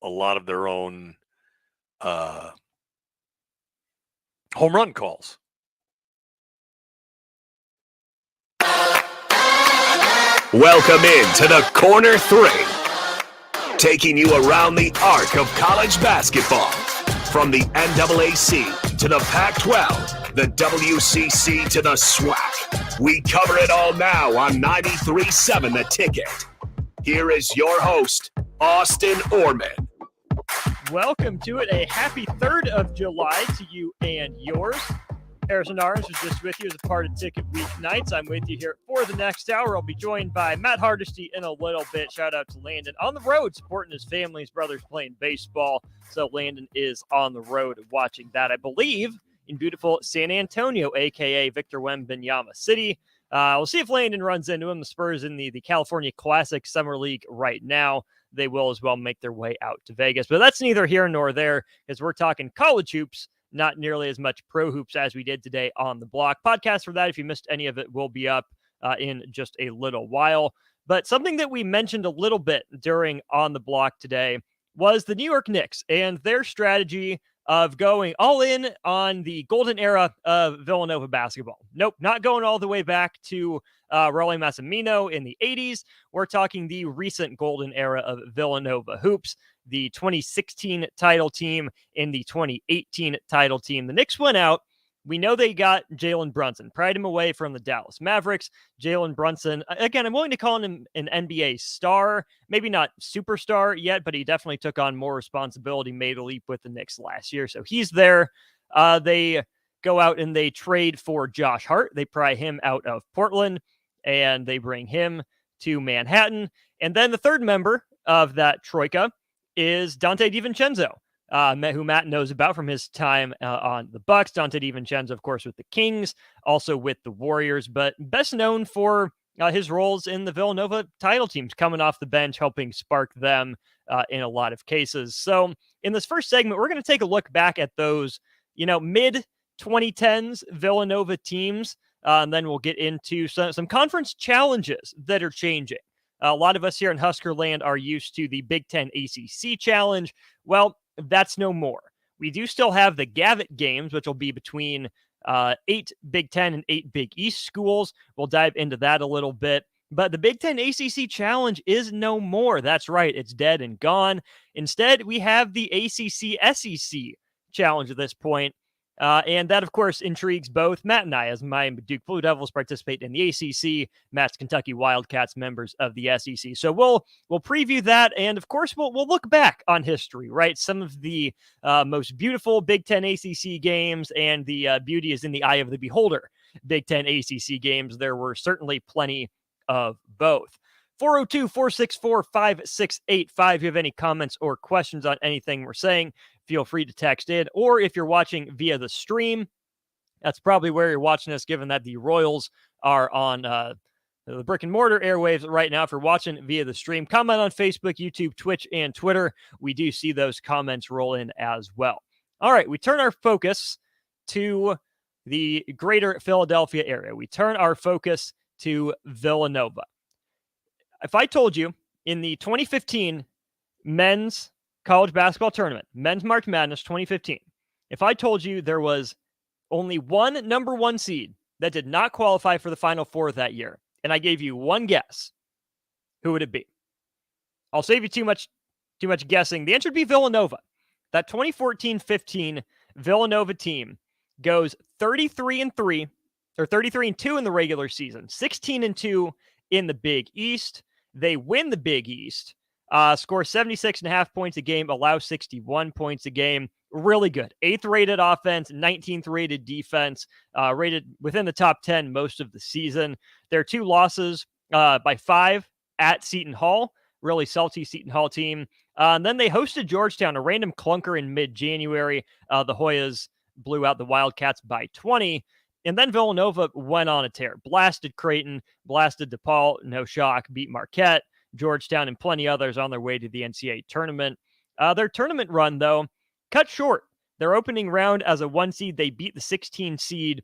a lot of their own home run calls. Welcome in to the Corner 3, taking you around the arc of college basketball. From the NAAC to the Pac-12, the WCC to the SWAC. We cover it all now on 93.7 The Ticket. Here is your host, Austin Oerman. Welcome to it. A happy 3rd of July to you and yours. Harrison Orange is just with you as a part of Ticket Weeknights. I'm with you here for the next hour. I'll be joined by Matt Hardesty in a little bit. Shout out to Landon on the road, supporting his family. His brother's playing baseball, so Landon is on the road watching that, I believe, in beautiful San Antonio, a.k.a. Victor Wembanyama City. We'll see if Landon runs into him. The Spurs in the California Classic Summer League right now. They will as well make their way out to Vegas. But that's neither here nor there, as we're talking college hoops, not nearly as much pro hoops as we did today on the block. Podcast for that, if you missed any of it, will be up in just a little while. But something that we mentioned a little bit during On the Block today was the New York Knicks and their strategy of going all in on the golden era of Villanova basketball. Nope, not going all the way back to Rolly Massimino in the 80s. We're talking the recent golden era of Villanova hoops, the 2016 title team and the 2018 title team. The Knicks went out. We know they got Jalen Brunson, pried him away from the Dallas Mavericks. Jalen Brunson, again, I'm willing to call him an NBA star, maybe not superstar yet, but he definitely took on more responsibility, made a leap with the Knicks last year. So he's there. They go out and they trade for Josh Hart. They pry him out of Portland and they bring him to Manhattan. And then the third member of that troika is Dante DiVincenzo. Who Matt knows about from his time on the Bucks. Dante DiVincenzo, of course, with the Kings, also with the Warriors, but best known for his roles in the Villanova title teams, coming off the bench, helping spark them in a lot of cases. So in this first segment, we're going to take a look back at those, mid-2010s Villanova teams, and then we'll get into some conference challenges that are changing. A lot of us here in Huskerland are used to the Big Ten ACC challenge. Well, that's no more. We do still have the Gavitt games, which will be between 8 Big Ten and 8 Big East schools. We'll dive into that a little bit. But the Big Ten ACC challenge is no more. That's right. It's dead and gone. Instead, we have the ACC SEC challenge at this point. And that, of course, intrigues both Matt and I, as my Duke Blue Devils participate in the ACC, Matt's Kentucky Wildcats, members of the SEC. So we'll preview that, and of course, we'll look back on history, right? Some of the most beautiful Big Ten ACC games, and the beauty is in the eye of the beholder. Big Ten ACC games, there were certainly plenty of both. 402-464-5685. If you have any comments or questions on anything we're saying, feel free to text in, or if you're watching via the stream, that's probably where you're watching us, given that the Royals are on the brick and mortar airwaves right now. If you're watching via the stream, comment on Facebook, YouTube, Twitch, and Twitter. We do see those comments roll in as well. All right, we turn our focus to the greater Philadelphia area. We turn our focus to Villanova. If I told you in the 2015 men's college basketball tournament, men's March Madness 2015, if I told you there was only one number 1 seed that did not qualify for the Final Four that year, and I gave you one guess, who would it be? I'll save you too much guessing. The answer would be Villanova. That 2014-15 Villanova team goes 33-3, or 33-2 in the regular season, 16-2 in the Big East. They win the Big East. Score 76.5 points a game, allow 61 points a game. Really good. 8th rated offense, 19th rated defense, rated within the top 10 most of the season. Their 2 losses by 5 at Seton Hall. Really salty Seton Hall team. And then they hosted Georgetown, a random clunker in mid-January. The Hoyas blew out the Wildcats by 20. And then Villanova went on a tear. Blasted Creighton, blasted DePaul, no shock, beat Marquette, Georgetown, and plenty others on their way to the NCAA tournament. Their tournament run, though, cut short. Their opening round as a 1 seed, they beat the 16 seed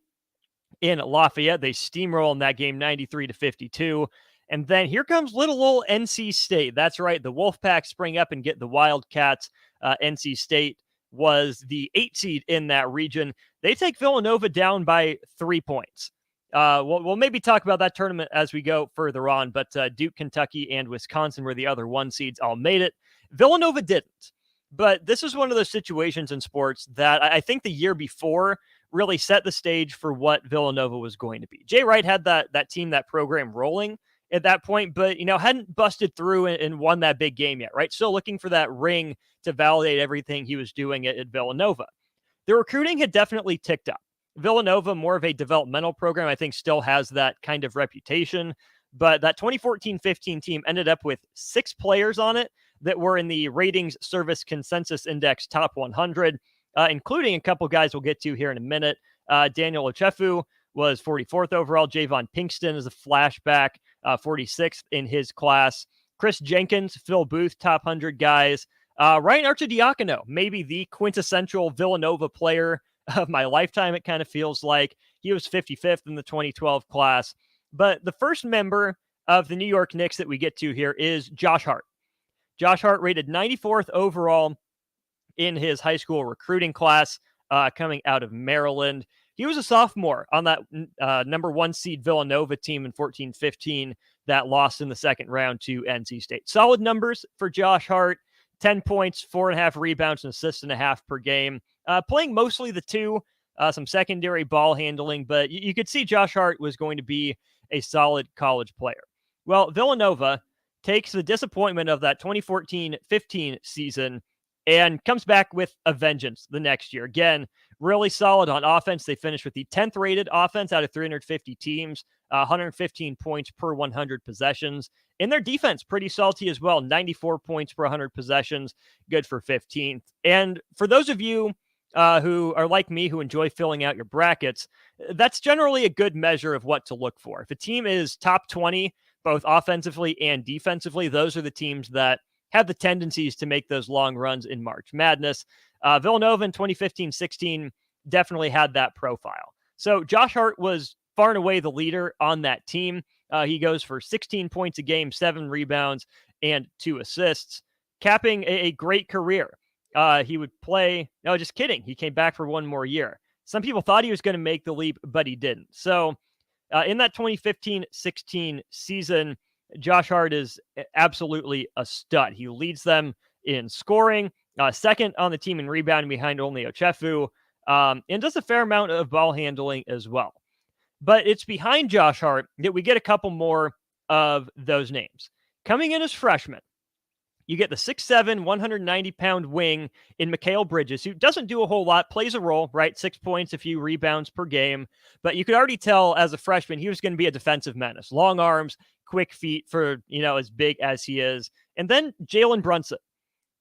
in Lafayette. They steamroll in that game 93-52. And then here comes little old NC State. That's right. The Wolfpack spring up and get the Wildcats. NC State was the 8 seed in that region. They take Villanova down by 3 points. We'll maybe talk about that tournament as we go further on, but Duke, Kentucky, and Wisconsin were the other 1 seeds. All made it. Villanova didn't. But this is one of those situations in sports that I think the year before really set the stage for what Villanova was going to be. Jay Wright had that team, that program rolling at that point, but, hadn't busted through and won that big game yet, right? Still looking for that ring to validate everything he was doing at Villanova. The recruiting had definitely ticked up. Villanova, more of a developmental program, I think still has that kind of reputation, but that 2014-15 team ended up with 6 players on it that were in the Ratings Service Consensus Index top 100, including a couple guys we'll get to here in a minute. Daniel Ochefu was 44th overall. Javon Pinkston is a flashback, 46th in his class. Chris Jenkins, Phil Booth, top 100 guys. Ryan Arcidiacono, maybe the quintessential Villanova player of my lifetime, it kind of feels like. He was 55th in the 2012 class. But the first member of the New York Knicks that we get to here is Josh Hart. Josh Hart rated 94th overall in his high school recruiting class, coming out of Maryland. He was a sophomore on that number 1 seed Villanova team in 14-15 that lost in the second round to NC State. Solid numbers for Josh Hart. 10 points, 4.5 rebounds, and assists and a half per game. Playing mostly the 2, some secondary ball handling, but you could see Josh Hart was going to be a solid college player. Well, Villanova takes the disappointment of that 2014-15 season and comes back with a vengeance the next year. Again, really solid on offense. They finished with the 10th rated offense out of 350 teams, 115 points per 100 possessions. And their defense, pretty salty as well, 94 points per 100 possessions, good for 15th. And for those of you who are like me, who enjoy filling out your brackets, that's generally a good measure of what to look for. If a team is top 20, both offensively and defensively, those are the teams that have the tendencies to make those long runs in March Madness. Villanova in 2015-16 definitely had that profile. So Josh Hart was far and away the leader on that team. He goes for 16 points a game, 7 rebounds, and 2 assists, capping a great career. He would play, no, just kidding. He came back for 1 more year. Some people thought he was going to make the leap, but he didn't. So in that 2015-16 season, Josh Hart is absolutely a stud. He leads them in scoring, second on the team in rebounding behind only Ochefu, and does a fair amount of ball handling as well. But it's behind Josh Hart that we get a couple more of those names. Coming in as freshmen, you get the 6'7", 190-pound wing in Mikal Bridges, who doesn't do a whole lot, plays a role, right? 6 points, a few rebounds per game. But you could already tell as a freshman, he was going to be a defensive menace. Long arms, quick feet for, as big as he is. And then Jalen Brunson.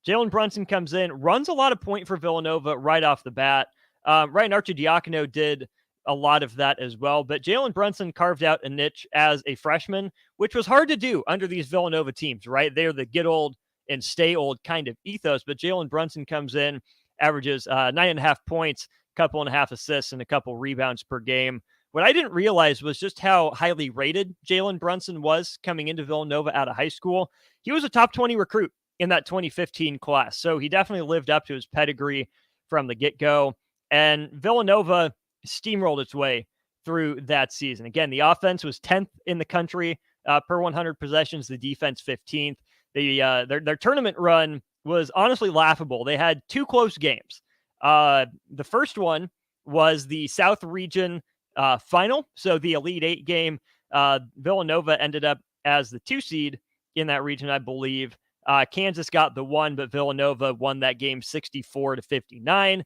Jalen Brunson comes in, runs a lot of point for Villanova right off the bat. Ryan Arcidiacono did a lot of that as well. But Jalen Brunson carved out a niche as a freshman, which was hard to do under these Villanova teams, right? They're the get old and stay old kind of ethos. But Jalen Brunson comes in, averages 9.5 points, couple and a half assists, and a couple rebounds per game. What I didn't realize was just how highly rated Jalen Brunson was coming into Villanova out of high school. He was a top 20 recruit in that 2015 class. So he definitely lived up to his pedigree from the get-go. And Villanova steamrolled its way through that season. Again, the offense was 10th in the country per 100 possessions, the defense 15th. Their tournament run was honestly laughable. They had 2 close games. The first one was the South Region final. So the Elite 8 game, Villanova ended up as the 2 seed in that region, I believe. Kansas got the 1, but Villanova won that game 64-59.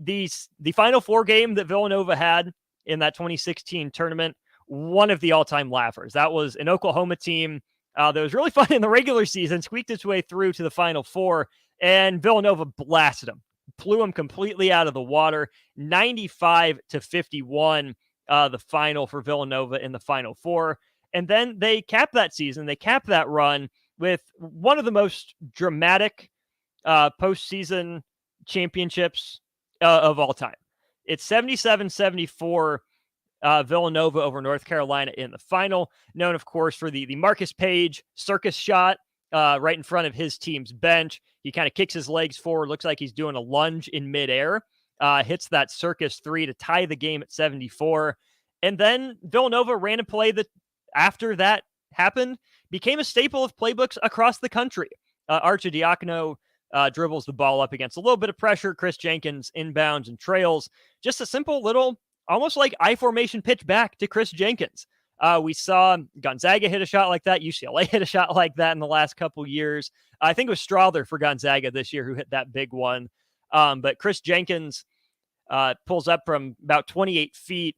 The Final Four game that Villanova had in that 2016 tournament, one of the all-time laughers. That was an Oklahoma team that was really fun in the regular season, squeaked its way through to the Final Four, and Villanova blasted them, blew them completely out of the water, 95-51, the final for Villanova in the Final Four. And then they capped that season, they capped that run with one of the most dramatic postseason championships of all time. It's 77-74 Villanova over North Carolina in the final, known, of course, for the Marcus Page circus shot right in front of his team's bench. He kind of kicks his legs forward, looks like he's doing a lunge in midair, hits that circus three to tie the game at 74. And then Villanova ran a play that, after that happened, became a staple of playbooks across the country. Arcidiacono dribbles the ball up against a little bit of pressure. Chris Jenkins inbounds and trails. Just a simple little, almost like I formation pitch back to Chris Jenkins. We saw Gonzaga hit a shot like that. UCLA hit a shot like that in the last couple years. I think it was Strother for Gonzaga this year who hit that big one. But Chris Jenkins pulls up from about 28 feet,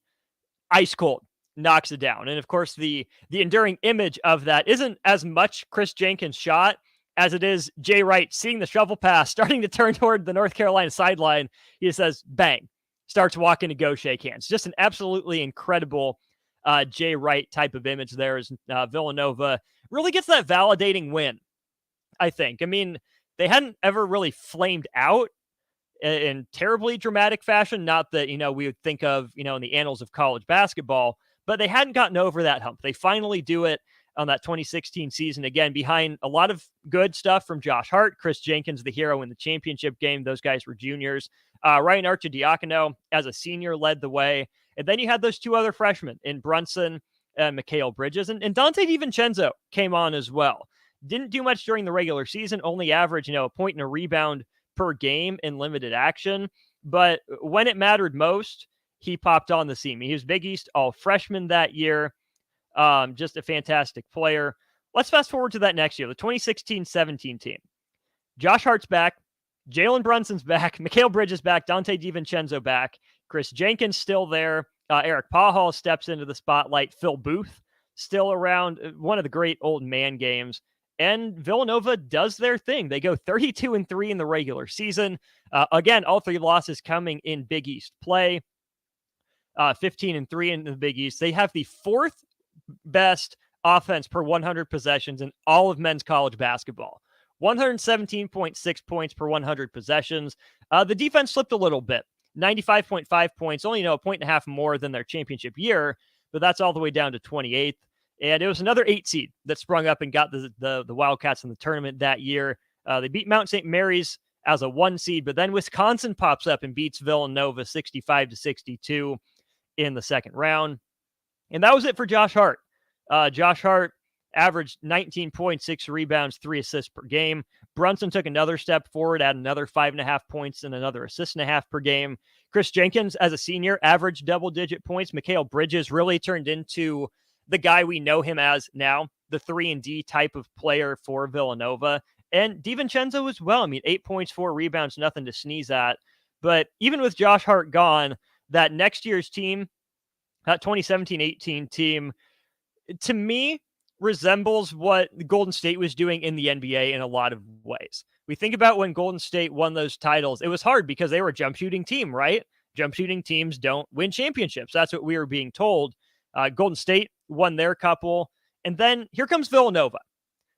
ice cold, knocks it down. And of course, the enduring image of that isn't as much Chris Jenkins' shot as it is Jay Wright seeing the shovel pass, starting to turn toward the North Carolina sideline. He says, bang, starts walking to go shake hands. Just an absolutely incredible Jay Wright type of image there as Villanova really gets that validating win, I think. I mean, they hadn't ever really flamed out in terribly dramatic fashion. Not that, we would think of, in the annals of college basketball, but they hadn't gotten over that hump. They finally do it on that 2016 season, again, behind a lot of good stuff from Josh Hart, Chris Jenkins, the hero in the championship game. Those guys were juniors. Ryan Arcidiacono, as a senior, led the way. And then you had those two other freshmen in Brunson and Mikal Bridges. And Dante DiVincenzo came on as well. Didn't do much during the regular season, only averaged, a point and a rebound per game in limited action. But when it mattered most, he popped on the scene. He was Big East all freshman that year. Just a fantastic player. Let's fast forward to that next year, the 2016-17 team. Josh Hart's back. Jalen Brunson's back. Mikal Bridges back. Dante DiVincenzo back. Chris Jenkins still there. Eric Pahal steps into the spotlight. Phil Booth still around. One of the great old man games. And Villanova does their thing. They go 32-3 in the regular season. Again, all three losses coming in Big East play. 15-3 in the Big East. They have the fourth best offense per 100 possessions in all of men's college basketball. 117.6 points per 100 possessions. The defense slipped a little bit. 95.5 points, only a point and a half more than their championship year, but that's all the way down to 28th. And it was another 8 seed that sprung up and got the Wildcats in the tournament that year. They beat Mount St. Mary's as a 1 seed, but then Wisconsin pops up and beats Villanova 65-62 in the second round. And that was it for Josh Hart. Josh Hart averaged 19.6 rebounds, 3 assists per game. Brunson took another step forward, added another 5.5 points and another assist and a half per game. Chris Jenkins, as a senior, averaged double-digit points. Mikal Bridges really turned into the guy we know him as now, the 3-and-D type of player for Villanova. And DiVincenzo as well. I mean, 8 points, 4 rebounds, nothing to sneeze at. But even with Josh Hart gone, that next year's team, that 2017-18 team, to me, resembles what Golden State was doing in the NBA in a lot of ways. We think about when Golden State won those titles, it was hard because they were a jump shooting team, right? Jump shooting teams don't win championships. That's what we were being told. Golden State won their couple. And then here comes Villanova.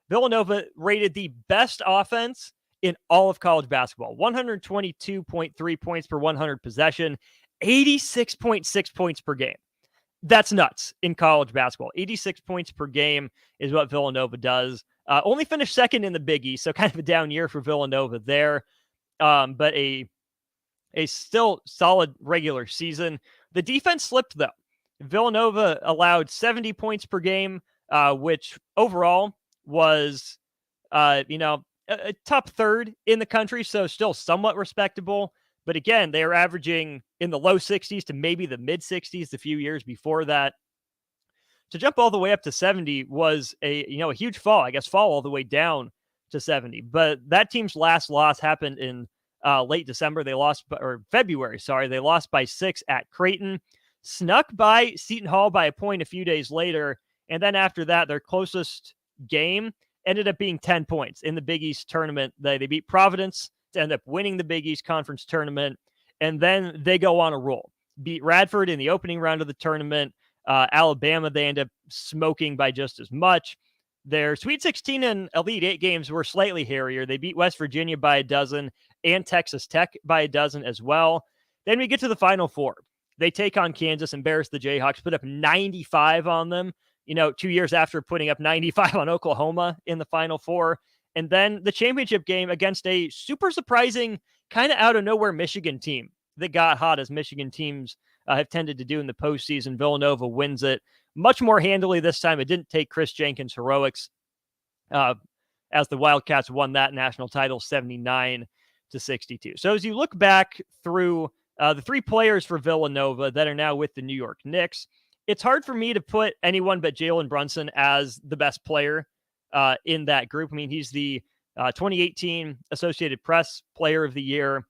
Villanova rated the best offense in all of college basketball. 122.3 points per 100 possession, 86.6 points per game. That's nuts in college basketball. 86 points per game is what Villanova does. Only finished second in the Big East, so kind of a down year for Villanova there. But a still solid regular season. The defense slipped, though. Villanova allowed 70 points per game, which overall was, a top third in the country, so still somewhat respectable. But again, they are averaging in the low 60s to maybe the mid 60s a few years before that. To jump all the way up to 70 was a huge fall. I guess fall all the way down to 70. But that team's last loss happened in late December. February. They lost by 6 at Creighton. Snuck by Seton Hall by a point a few days later. And then after that, their closest game ended up being 10 points in the Big East tournament. They beat Providence to end up winning the Big East Conference tournament. And then they go on a roll. Beat Radford in the opening round of the tournament. Alabama, they end up smoking by just as much. Their Sweet 16 and Elite 8 games were slightly hairier. They beat West Virginia by a dozen and Texas Tech by a dozen as well. Then we get to the Final Four. They take on Kansas, embarrass the Jayhawks, put up 95 on them, 2 years after putting up 95 on Oklahoma in the Final Four. And then the championship game against a super surprising, kind of out of nowhere Michigan team that got hot, as Michigan teams have tended to do in the postseason. Villanova wins it much more handily this time. It didn't take Chris Jenkins' heroics as the Wildcats won that national title 79-62. So as you look back through the three players for Villanova that are now with the New York Knicks, it's hard for me to put anyone but Jalen Brunson as the best player in that group. I mean, he's the 2018 Associated Press Player of the Year,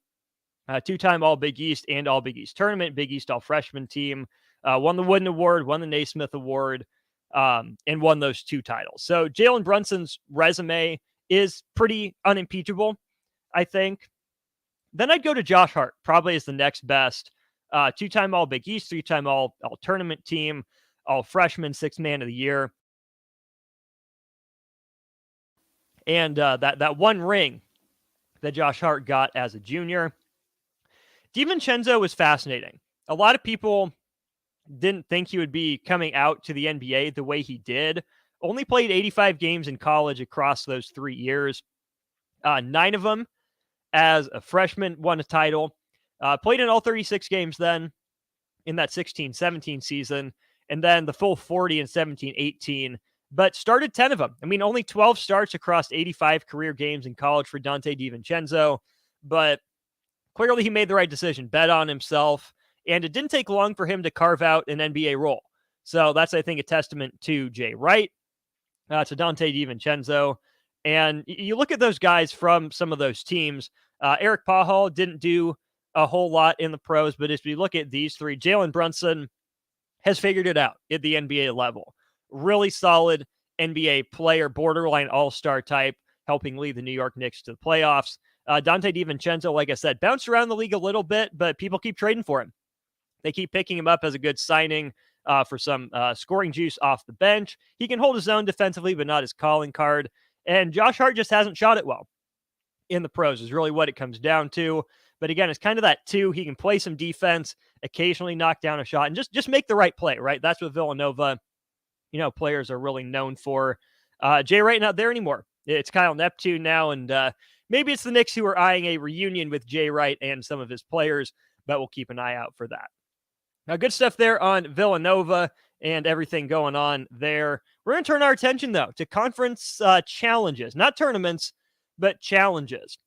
two-time All-Big East and All-Big East Tournament, Big East All-Freshman team, won the Wooden Award, won the Naismith Award, and won those two titles. So Jalen Brunson's resume is pretty unimpeachable, I think. Then I'd go to Josh Hart, probably as the next best. Two-time All-Big East, three-time All-Tournament team, All-Freshman, sixth man of the year. And that one ring that Josh Hart got as a junior. DiVincenzo was fascinating. A lot of people didn't think he would be coming out to the NBA the way he did. Only played 85 games in college across those 3 years. 9 of them as a freshman, won a title. Played in all 36 games then in that 16-17 season. And then the full 40 in 17-18. But started 10 of them. I mean, only 12 starts across 85 career games in college for Donte DiVincenzo. But clearly he made the right decision, bet on himself. And it didn't take long for him to carve out an NBA role. So that's, I think, a testament to Jay Wright, to Donte DiVincenzo. And you look at those guys from some of those teams. Eric Pahal didn't do a whole lot in the pros, but as we look at these three, Jalen Brunson has figured it out at the NBA level. Really solid NBA player, borderline all-star type, helping lead the New York Knicks to the playoffs. Donte DiVincenzo, like I said, bounced around the league a little bit, but people keep trading for him. They keep picking him up as a good signing for some scoring juice off the bench. He can hold his own defensively, but not his calling card. And Josh Hart just hasn't shot it well in the pros is really what it comes down to. But again, it's kind of that two. He can play some defense, occasionally knock down a shot, and just make the right play, right? That's what Villanova, players are really known for. Jay Wright not there anymore. It's Kyle Neptune now, and maybe it's the Knicks who are eyeing a reunion with Jay Wright and some of his players, but we'll keep an eye out for that. Now, good stuff there on Villanova and everything going on there. We're going to turn our attention, though, to conference challenges. Not tournaments, but challenges.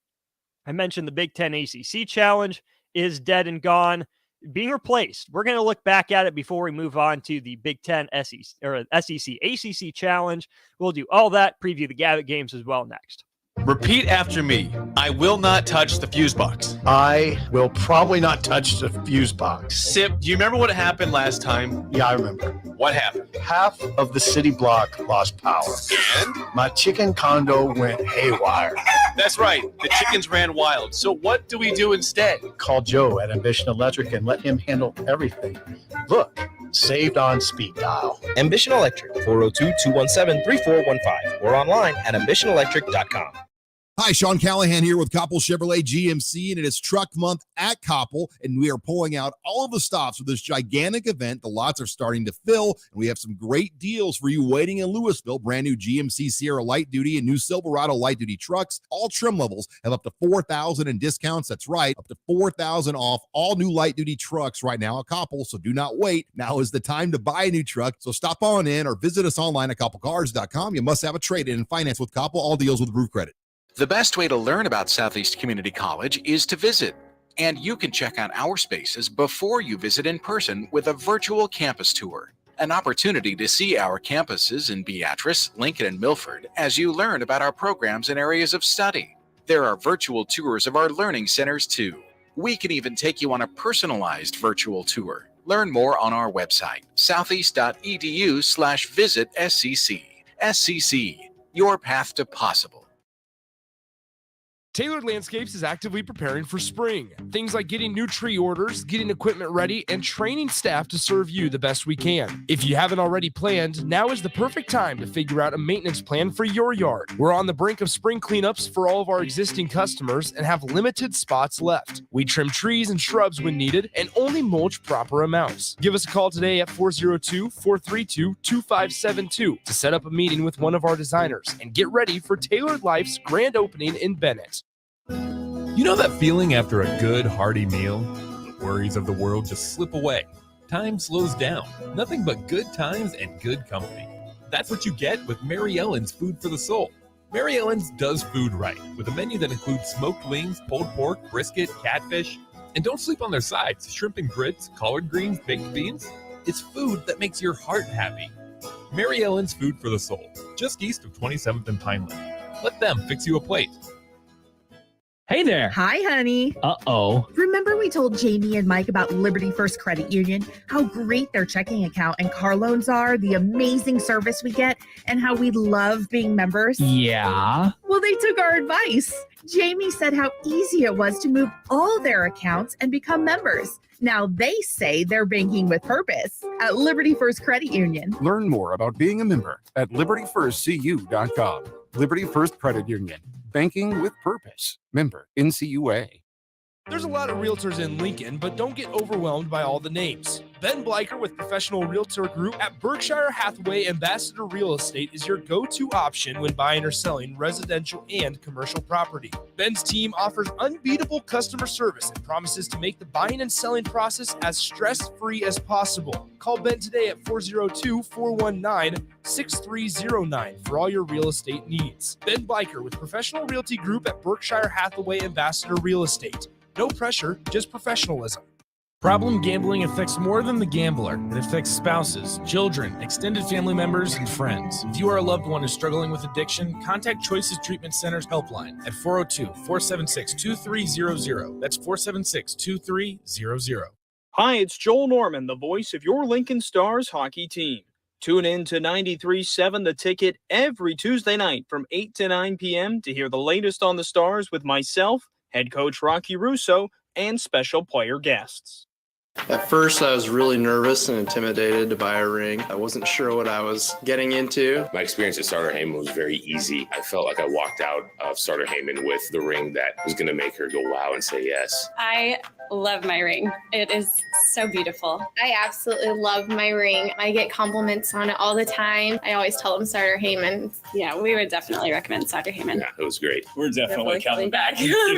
I mentioned the Big Ten ACC challenge is dead and gone, being replaced. We're going to look back at it before we move on to the Big Ten SEC ACC challenge. We'll do all that, preview the Gavitt games as well next. Repeat after me. I will not touch the fuse box. I will probably not touch the fuse box. Sip, do you remember what happened last time? Yeah, I remember. What happened? Half of the city block lost power. And? My chicken condo went haywire. That's right. The chickens ran wild. So what do we do instead? Call Joe at Ambition Electric and let him handle everything. Look, saved on speed dial. Ambition Electric, 402-217-3415 or online at ambitionelectric.com. Hi, Sean Callahan here with Koppel Chevrolet GMC, and it is Truck Month at Koppel, and we are pulling out all of the stops for this gigantic event. The lots are starting to fill, and we have some great deals for you waiting in Louisville. Brand new GMC Sierra Light Duty and new Silverado Light Duty trucks. All trim levels have up to $4,000 in discounts. That's right, up to $4,000 off all new light duty trucks right now at Koppel, so do not wait. Now is the time to buy a new truck, so stop on in or visit us online at koppelcars.com. You must have a trade-in and finance with Koppel. All deals with approved credit. The best way to learn about Southeast Community College is to visit, and you can check out our spaces before you visit in person with a virtual campus tour, an opportunity to see our campuses in Beatrice, Lincoln, and Milford as you learn about our programs and areas of study. There are virtual tours of our learning centers too. We can even take you on a personalized virtual tour. Learn more on our website, southeast.edu/visit SCC. SCC, your path to possible. Tailored Landscapes is actively preparing for spring. Things like getting new tree orders, getting equipment ready, and training staff to serve you the best we can. If you haven't already planned, now is the perfect time to figure out a maintenance plan for your yard. We're on the brink of spring cleanups for all of our existing customers and have limited spots left. We trim trees and shrubs when needed and only mulch proper amounts. Give us a call today at 402-432-2572 to set up a meeting with one of our designers and get ready for Tailored Life's grand opening in Bennett. You know that feeling after a good, hearty meal? The worries of the world just slip away. Time slows down. Nothing but good times and good company. That's what you get with Mary Ellen's Food for the Soul. Mary Ellen's does food right, with a menu that includes smoked wings, pulled pork, brisket, catfish. And don't sleep on their sides, shrimp and grits, collard greens, baked beans. It's food that makes your heart happy. Mary Ellen's Food for the Soul, just east of 27th and Pineland. Let them fix you a plate. Hey there. Hi, honey. Uh-oh. Remember we told Jamie and Mike about Liberty First Credit Union, how great their checking account and car loans are, the amazing service we get, and how we love being members? Yeah. Well, they took our advice. Jamie said how easy it was to move all their accounts and become members. Now they say they're banking with purpose at Liberty First Credit Union. Learn more about being a member at libertyfirstcu.com. Liberty First Credit Union. Banking with purpose. Member NCUA. There's a lot of realtors in Lincoln, but don't get overwhelmed by all the names. Ben Bleicher with Professional Realtor Group at Berkshire Hathaway Ambassador Real Estate is your go-to option when buying or selling residential and commercial property. Ben's team offers unbeatable customer service and promises to make the buying and selling process as stress-free as possible. Call Ben today at 402-419-6309 for all your real estate needs. Ben Bleicher with Professional Realty Group at Berkshire Hathaway Ambassador Real Estate. No pressure, just professionalism. Problem gambling affects more than the gambler. It affects spouses, children, extended family members, and friends. If you are a loved one who's struggling with addiction, contact Choices Treatment Center's helpline at 402-476-2300. That's 476-2300. Hi, it's Joel Norman, the voice of your Lincoln Stars hockey team. Tune in to 93.7 The Ticket every Tuesday night from 8 to 9 p.m. to hear the latest on the Stars with myself, head coach Rocky Russo, and special player guests. At first, I was really nervous and intimidated to buy a ring. I wasn't sure what I was getting into. My experience at Starter Heyman was very easy. I felt like I walked out of Starter Heyman with the ring that was going to make her go wow and say yes. I love my ring. It is so beautiful. I absolutely love my ring. I get compliments on it all the time. I always tell them Starter Heyman. Yeah, we would definitely recommend Starter Heyman. Yeah, it was great. We're definitely coming back. Sure.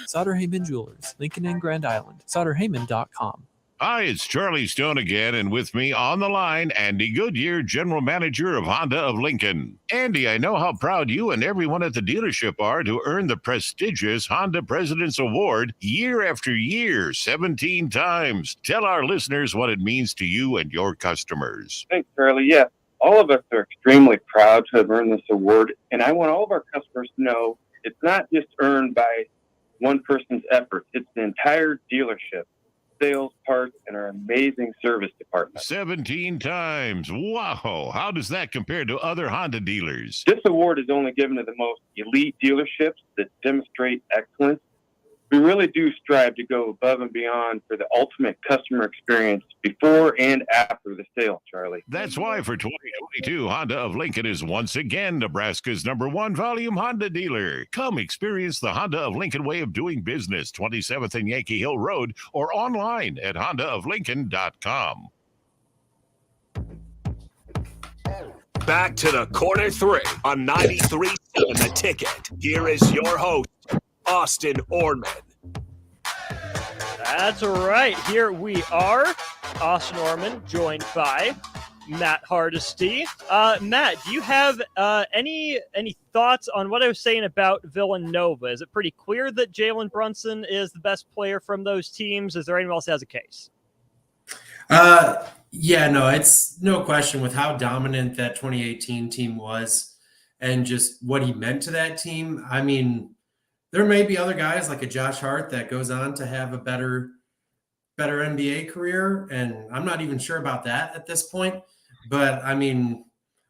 Sauter Heyman Jewelers, Lincoln and Grand Island. SauterHeyman.com. Hi, it's Charlie Stone again, and with me on the line, Andy Goodyear, General Manager of Honda of Lincoln. Andy, I know how proud you and everyone at the dealership are to earn the prestigious Honda President's Award year after year, 17 times. Tell our listeners what it means to you and your customers. Thanks, Charlie. Yeah, all of us are extremely proud to have earned this award, and I want all of our customers to know it's not just earned by one person's effort. It's the entire dealership. Sales, parts, and our amazing service department. 17 times. Wow. How does that compare to other Honda dealers? This award is only given to the most elite dealerships that demonstrate excellence. We really do strive to go above and beyond for the ultimate customer experience before and after the sale, Charlie. That's why for 2022, Honda of Lincoln is once again Nebraska's #1 volume Honda dealer. Come experience the Honda of Lincoln way of doing business, 27th and Yankee Hill Road, or online at hondaoflincoln.com. Back to the corner three on 93.7 The Ticket. Here is your host, Austin Oerman. That's right. Here we are. Austin Oerman, joined by Matt Hardesty. Matt, do you have any thoughts on what I was saying about Villanova? Is it pretty clear that Jalen Brunson is the best player from those teams? Is there anyone else that has a case? Yeah, no, it's no question with how dominant that 2018 team was and just what he meant to that team. I mean, there may be other guys like a Josh Hart that goes on to have a better NBA career, and I'm not even sure about that at this point. But, I mean,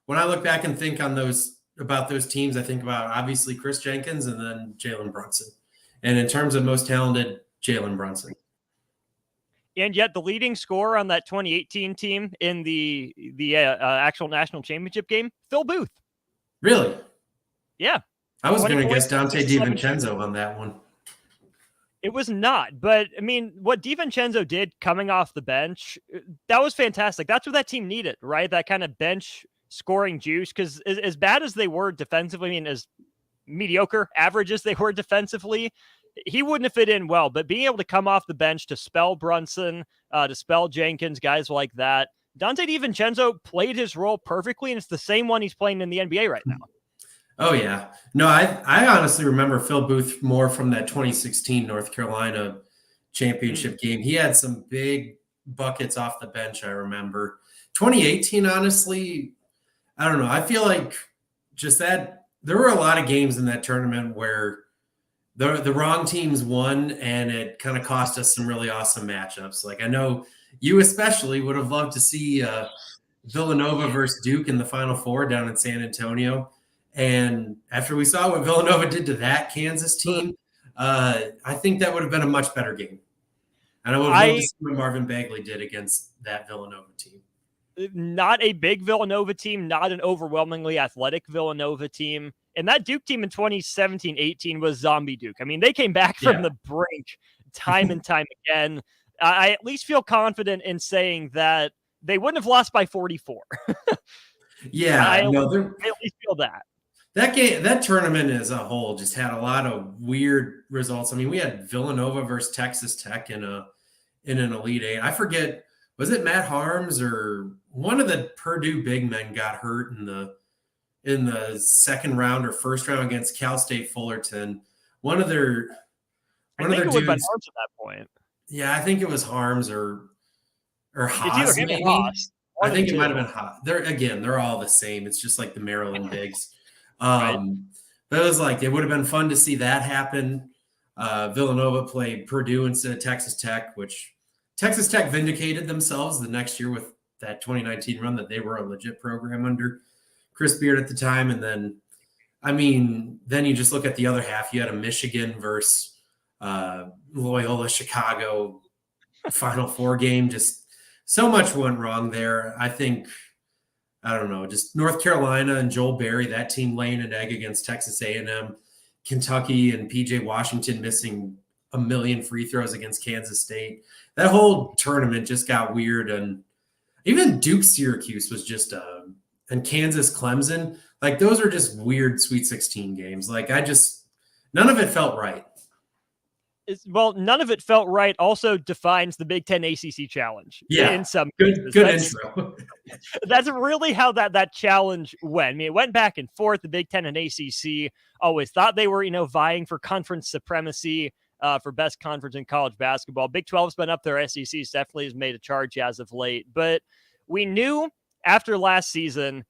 when I look back and think on those about those teams, I think about obviously Chris Jenkins and then Jalen Brunson. And in terms of most talented, Jalen Brunson. And yet the leading scorer on that 2018 team in the actual national championship game, Phil Booth. Really? Yeah. I was going to guess points, Dante 67 DiVincenzo on that one. It was not, but I mean, what DiVincenzo did coming off the bench, that was fantastic. That's what that team needed, right? That kind of bench scoring juice, because as bad as they were defensively, I mean, as mediocre, average as they were defensively, he wouldn't have fit in well. But being able to come off the bench to spell Brunson, to spell Jenkins, guys like that, Dante DiVincenzo played his role perfectly, and it's the same one he's playing in the NBA right now. Oh, yeah. No, I honestly remember Phil Booth more from that 2016 North Carolina championship game. He had some big buckets off the bench, I remember. 2018, honestly, I don't know. I feel like just that there were a lot of games in that tournament where the wrong teams won, and it kind of cost us some really awesome matchups. Like, I know you especially would have loved to see Villanova versus Duke in the Final Four down in San Antonio. And after we saw what Villanova did to that Kansas team, I think that would have been a much better game. And I would have loved to see what Marvin Bagley did against that Villanova team. Not a big Villanova team, not an overwhelmingly athletic Villanova team. And that Duke team in 2017-18 was zombie Duke. I mean, they came back from the brink time and time again. I at least feel confident in saying that they wouldn't have lost by 44. I at least feel that. That tournament as a whole just had a lot of weird results. I mean, we had Villanova versus Texas Tech in an Elite Eight. I forget, was it Matt Harms or one of the Purdue big men got hurt in the second round or first round against Cal State Fullerton. I think it would have been Harms at that point. Yeah, I think it was Harms or Haas, Haas, maybe. I think it might have been Haas. They're all the same. It's just like the Maryland bigs. But it was like, it would have been fun to see that happen. Villanova played Purdue instead of Texas Tech, which Texas Tech vindicated themselves the next year with that 2019 run that they were a legit program under Chris Beard at the time. And then, I mean, then you just look at the other half. You had a Michigan versus Loyola Chicago Final Four game. Just so much went wrong there. I think, I don't know, just North Carolina and Joel Berry, that team laying an egg against Texas A&M, Kentucky and PJ Washington missing a million free throws against Kansas State. That whole tournament just got weird. And even Duke Syracuse was just and Kansas Clemson, like those are just weird Sweet 16 games. Like none of it felt right. None of it felt right also defines the Big Ten ACC challenge. Yeah, in some good intro. That's really how that challenge went. I mean, it went back and forth. The Big Ten and ACC always thought they were, vying for conference supremacy, for best conference in college basketball. Big 12's been up there. SEC definitely has made a charge as of late. But we knew after last season,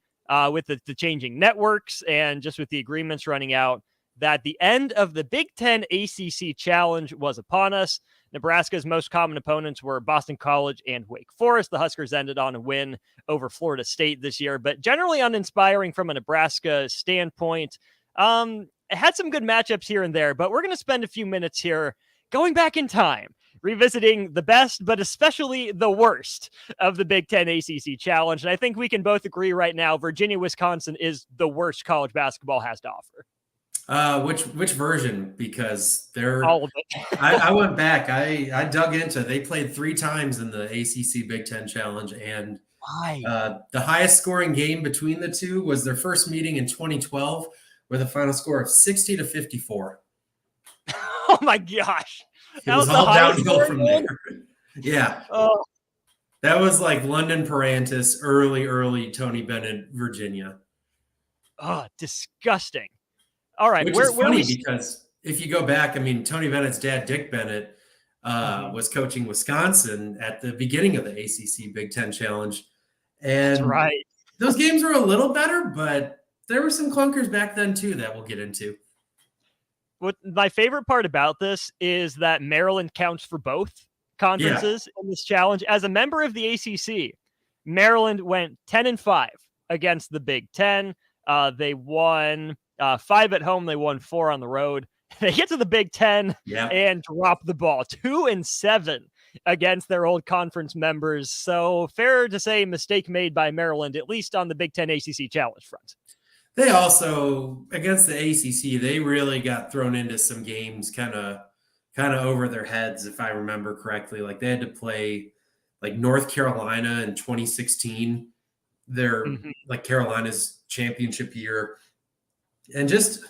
with the changing networks and just with the agreements running out, that the end of the Big Ten ACC challenge was upon us. Nebraska's most common opponents were Boston College and Wake Forest. The Huskers ended on a win over Florida State this year, but generally uninspiring from a Nebraska standpoint. It had some good matchups here and there, but we're going to spend a few minutes here going back in time, revisiting the best, but especially the worst of the Big Ten ACC challenge. And I think we can both agree right now, Virginia, Wisconsin is the worst college basketball has to offer. Which version? Because they're all of it. I went back. I dug into. They played 3 times in the ACC Big Ten Challenge, and the highest scoring game between the two was their first meeting in 2012, with a final score of 60-54. Oh my gosh! It was all downhill from there. Yeah. Oh. That was like London Parantis, early Tony Bennett, Virginia. Oh, disgusting. All right. Which is funny because if you go back, I mean, Tony Bennett's dad, Dick Bennett, was coaching Wisconsin at the beginning of the ACC Big Ten Challenge. And that's right. Those games were a little better, but there were some clunkers back then too that we'll get into. What my favorite part about this is that Maryland counts for both conferences in this challenge. As a member of the ACC, Maryland went 10-5 against the Big Ten. They won 5 at home. They won 4 on the road. They get to the Big Ten and drop the ball, 2-7 against their old conference members. So fair to say, mistake made by Maryland, at least on the Big Ten ACC Challenge front. They also, against the ACC, they really got thrown into some games kind of over their heads, if I remember correctly. Like they had to play like North Carolina in 2016, their like Carolina's championship year. And just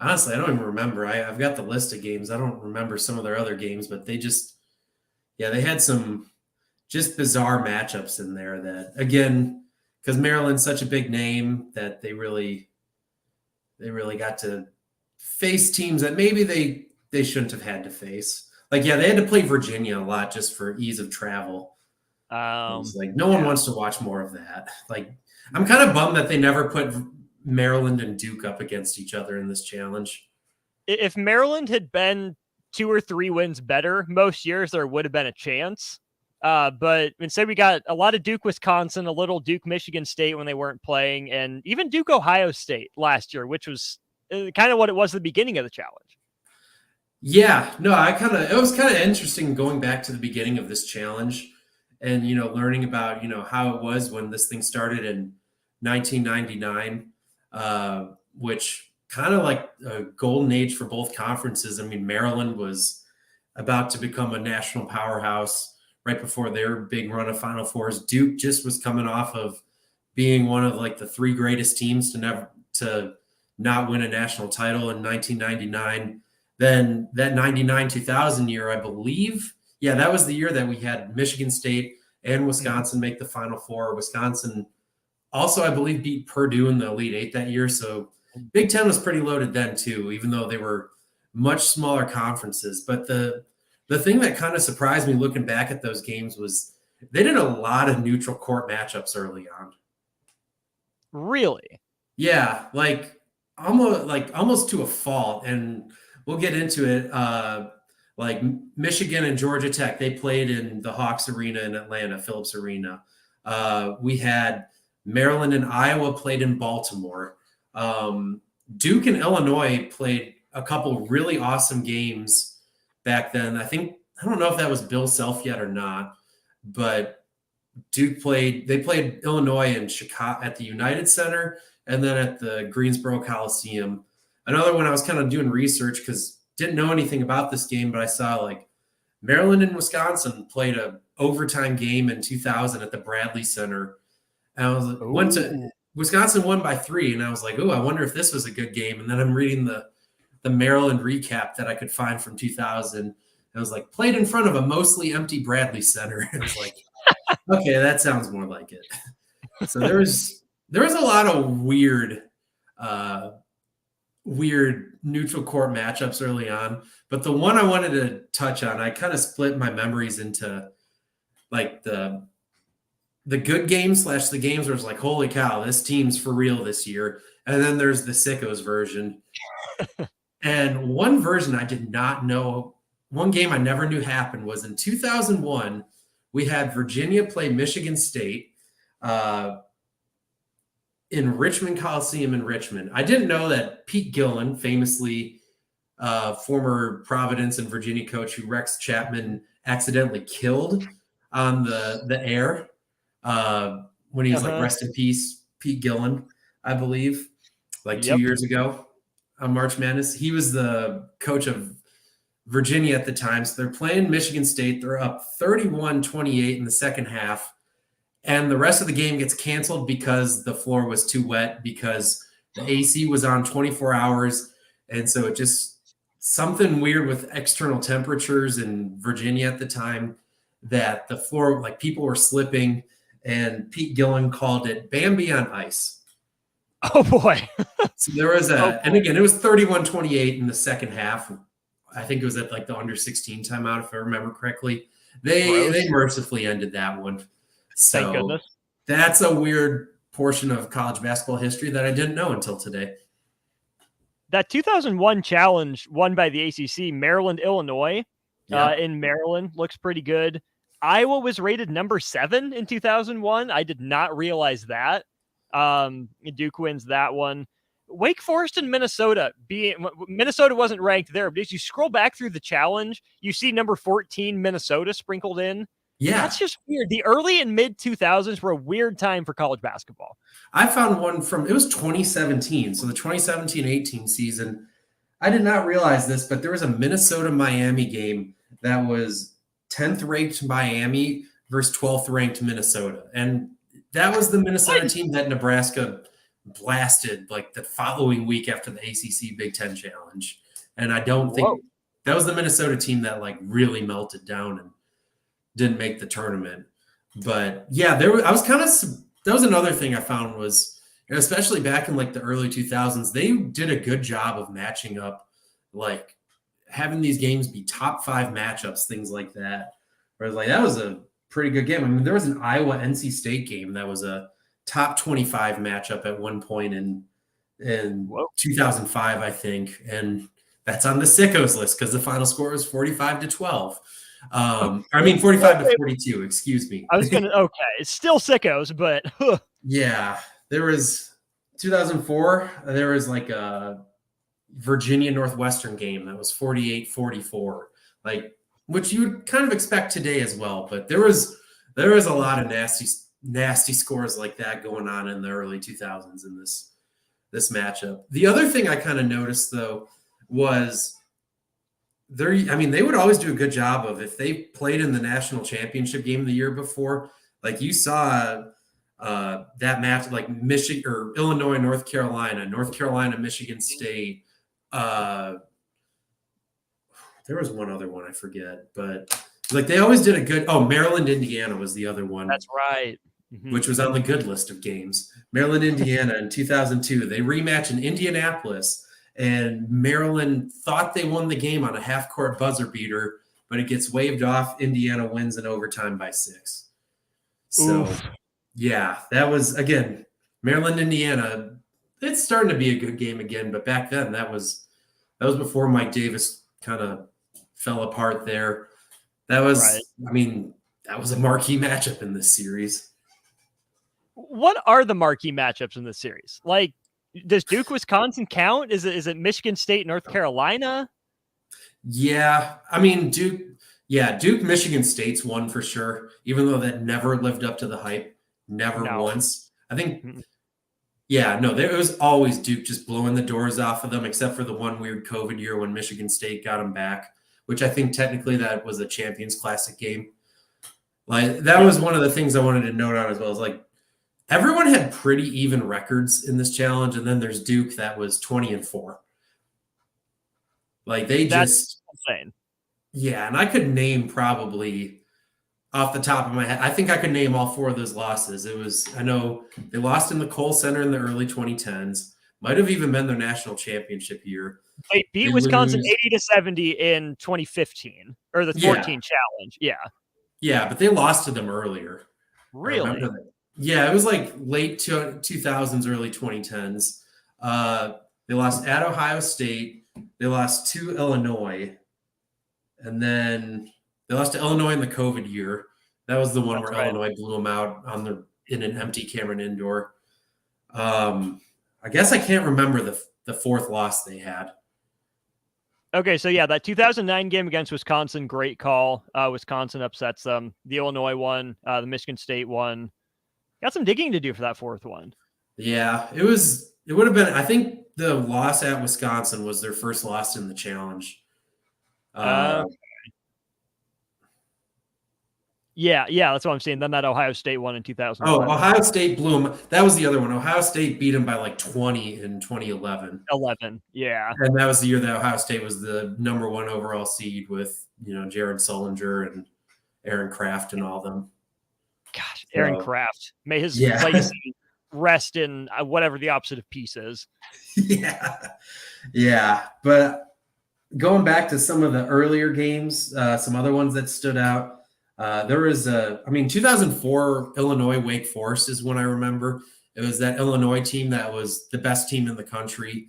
honestly, I don't even remember. I've got the list of games. I don't remember some of their other games, but they just, they had some just bizarre matchups in there that, again, because Maryland's such a big name that they really got to face teams that maybe they shouldn't have had to face. Like, they had to play Virginia a lot just for ease of travel. It's like no one wants to watch more of that. Like, I'm kind of bummed that they never put Maryland and Duke up against each other in this challenge. If Maryland had been 2 or 3 wins better most years, there would have been a chance. But instead we got a lot of Duke, Wisconsin, a little Duke, Michigan State when they weren't playing, and even Duke, Ohio State last year, which was kind of what it was at the beginning of the challenge. Yeah, no, it was kind of interesting going back to the beginning of this challenge and, learning about, how it was when this thing started in 1999, which kind of like a golden age for both conferences. I mean, Maryland was about to become a national powerhouse right before their big run of Final Fours. Duke just was coming off of being one of like the 3 greatest teams to not win a national title in 1999. Then that 99-2000 year, I believe, that was the year that we had Michigan State and Wisconsin make the Final Four. Wisconsin also, I believe, beat Purdue in the Elite Eight that year. So Big Ten was pretty loaded then too, even though they were much smaller conferences. But the thing that kind of surprised me looking back at those games was they did a lot of neutral court matchups early on. Really? Yeah, almost to a fault. And we'll get into it. Like Michigan and Georgia Tech, they played in the Hawks Arena in Atlanta, Phillips Arena. We had Maryland and Iowa played in Baltimore. Duke and Illinois played a couple really awesome games back then. I don't know if that was Bill Self yet or not, but Duke played Illinois in Chicago at the United Center and then at the Greensboro Coliseum. Another one, I was kind of doing research because didn't know anything about this game, but I saw like Maryland and Wisconsin played a overtime game in 2000 at the Bradley Center. And I was Wisconsin won by 3, and I was like, I wonder if this was a good game. And then I'm reading the Maryland recap that I could find from 2000. And I was like, played in front of a mostly empty Bradley Center. I was like, okay, that sounds more like it. So there was a lot of weird neutral court matchups early on. But the one I wanted to touch on, I kind of split my memories into like the good games / the games where it's like, holy cow, this team's for real this year. And then there's the sickos version. And one version I did not know, one game I never knew happened was in 2001, we had Virginia play Michigan State in Richmond Coliseum in Richmond. I didn't know that Pete Gillen, famously former Providence and Virginia coach who Rex Chapman accidentally killed on the air when he was like, rest in peace, Pete Gillen, I believe, like 2 years ago on March Madness. He was the coach of Virginia at the time. So they're playing Michigan State. They're up 31-28 in the second half. And the rest of the game gets canceled because the floor was too wet because the AC was on 24 hours. And so it just something weird with external temperatures in Virginia at the time that the floor, like people were slipping, and Pete Gillen called it Bambi on ice. Oh boy. So there was and again, it was 31-28 in the second half. I think it was at like the under 16 timeout, if I remember correctly. They mercifully ended that one. So thank goodness. That's a weird portion of college basketball history that I didn't know until today. That 2001 challenge won by the ACC, Maryland, Illinois, in Maryland, looks pretty good. Iowa was rated number 7 in 2001. I did not realize that. Duke wins that one. Wake Forest and Minnesota. Minnesota wasn't ranked there, but as you scroll back through the challenge, you see number 14 Minnesota sprinkled in. Yeah. That's just weird. The early and mid 2000s were a weird time for college basketball. I found one it was 2017. So the 2017-18 season, I did not realize this, but there was a Minnesota-Miami game that was 10th ranked Miami versus 12th ranked Minnesota. And that was the Minnesota team that Nebraska blasted like the following week after the ACC Big Ten Challenge. And I don't think that was the Minnesota team that like really melted down and didn't make the tournament. But yeah, that was another thing I found was, especially back in like the early 2000s, they did a good job of matching up, like having these games be top 5 matchups, things like that. Whereas like that was a pretty good game. I mean, there was an Iowa NC State game that was a top 25 matchup at one point in 2005, I think, and that's on the sickos list because the final score was 45-12. I mean 45-42. Excuse me. I was gonna. Okay, it's still sickos, but yeah, there was 2004. There was like a Virginia Northwestern game that was 48-44, like which you would kind of expect today as well. But there was a lot of nasty scores like that going on in the early 2000s in this matchup. The other thing I kind of noticed though was they would always do a good job of if they played in the national championship game the year before, like you saw that match like Michigan or Illinois, North Carolina, Michigan State. There was one other one I forget, but like they always did a good. Oh, Maryland, Indiana was the other one. That's right. Which was on the good list of games. Maryland, Indiana in 2002. They rematch in Indianapolis, and Maryland thought they won the game on a half-court buzzer beater, but it gets waved off. Indiana wins in overtime by 6. So, yeah, that was, again, Maryland, Indiana. It's starting to be a good game again, but back then that was before Mike Davis kind of fell apart there. That was, right. I mean, that was a marquee matchup in this series. What are the marquee matchups in this series? Like, does Duke, Wisconsin count? Is it Michigan State, North Carolina? Yeah, I mean, Duke, Michigan State's one for sure, even though that never lived up to the hype. Never once. I think, it was always Duke just blowing the doors off of them, except for the one weird COVID year when Michigan State got them back, which I think technically that was a Champions Classic game. Like, that was one of the things I wanted to note on as well, is like, everyone had pretty even records in this challenge, and then there's Duke that was 20-4. Like that's insane. Yeah, and I could name probably off the top of my head. I think I could name all 4 of those losses. I know they lost in the Kohl Center in the early 2010s. Might have even been their national championship year. They beat Wisconsin 80-70 in 2015 or the 14 challenge. Yeah. Yeah, but they lost to them earlier. Really? Yeah, it was like late 2000s, early 2010s. They lost at Ohio State. They lost to Illinois. And then they lost to Illinois in the COVID year. That was the one where Illinois blew them out in an empty Cameron Indoor. I guess I can't remember the 4th loss they had. Okay, so yeah, that 2009 game against Wisconsin, great call. Wisconsin upsets them. The Illinois one, the Michigan State one. Got some digging to do for that 4th one. Yeah, it would have been, I think the loss at Wisconsin was their first loss in the challenge. Yeah, that's what I'm saying. Then that Ohio State one in 2000. Oh, Ohio State blew them. That was the other one. Ohio State beat them by like 20 in 2011. 11, yeah. And that was the year that Ohio State was the number 1 overall seed with, Jared Sullinger and Aaron Kraft and all them. Gosh, Aaron Kraft. May his legacy rest in whatever the opposite of peace is. Yeah. But going back to some of the earlier games, some other ones that stood out. There was 2004 Illinois Wake Forest is one I remember. It was that Illinois team that was the best team in the country.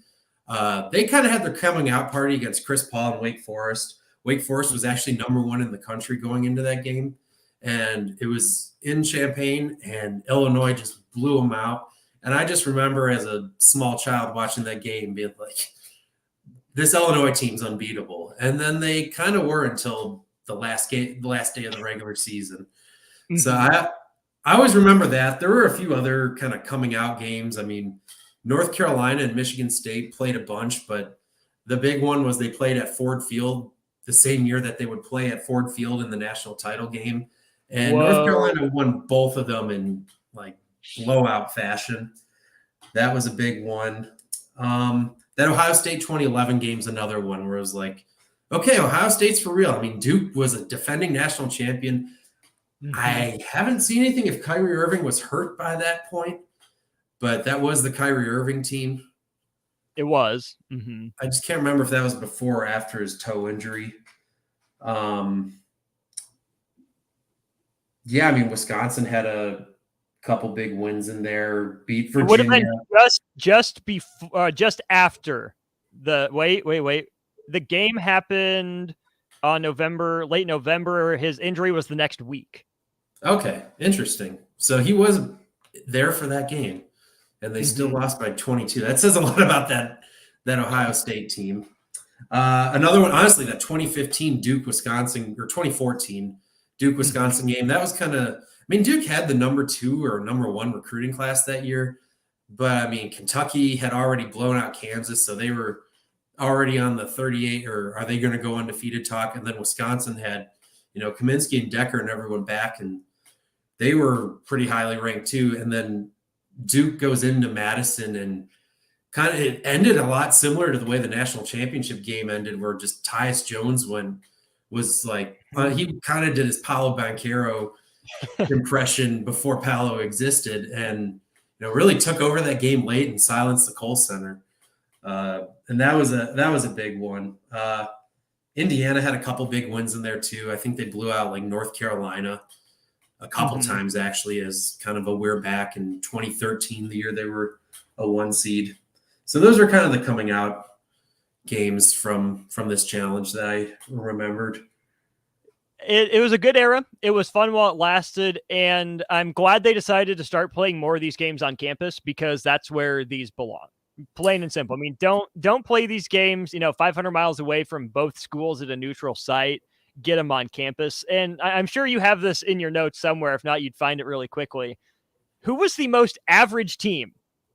They kind of had their coming out party against Chris Paul and Wake Forest. Wake Forest was actually number 1 in the country going into that game. And it was in Champaign, and Illinois just blew them out. And I just remember as a small child watching that game being like, this Illinois team's unbeatable. And then they kind of were until the last day of the regular season. So I always remember that. There were a few other kind of coming out games. I mean, North Carolina and Michigan State played a bunch, but the big one was they played at Ford Field the same year that they would play at Ford Field in the national title game. And North Carolina won both of them in like blowout fashion. That was a big one. That Ohio State 2011 game's another one where it was like, okay, Ohio State's for real. I mean, Duke was a defending national champion. I haven't seen anything if Kyrie Irving was hurt by that point, but that was the Kyrie Irving team. It was. I just can't remember if that was before or after his toe injury. Yeah, I mean, Wisconsin had a couple big wins in there. Beat Virginia. It would have been just after the wait. The game happened on late November. His injury was the next week. Okay, interesting. So he was there for that game, and they still lost by 22. That says a lot about that Ohio State team. Another one, honestly, that 2015 Duke-Wisconsin or 2014 Duke-Wisconsin game, that was kind of, I mean, Duke had the number 2 or number 1 recruiting class that year, but I mean, Kentucky had already blown out Kansas, so they were already on the 38, or are they going to go undefeated talk? And then Wisconsin had, Kaminsky and Decker and everyone back, and they were pretty highly ranked too. And then Duke goes into Madison, and kind of it ended a lot similar to the way the national championship game ended, where just Tyus Jones was like, he kind of did his Paolo Banchero impression before Paolo existed, and really took over that game late and silenced the Kohl Center. And that was a big one. Indiana had a couple big wins in there too. I think they blew out like North Carolina a couple times, actually, as kind of a we're back in 2013, the year they were a 1 seed. So those are kind of the coming out games from this challenge that I remembered. It was a good era. It was fun while it lasted, and I'm glad they decided to start playing more of these games on campus, because that's where these belong. Plain and simple. I mean, don't play these games, 500 miles away from both schools at a neutral site. Get them on campus. And I'm sure you have this in your notes somewhere. If not, you'd find it really quickly. Who was the most average team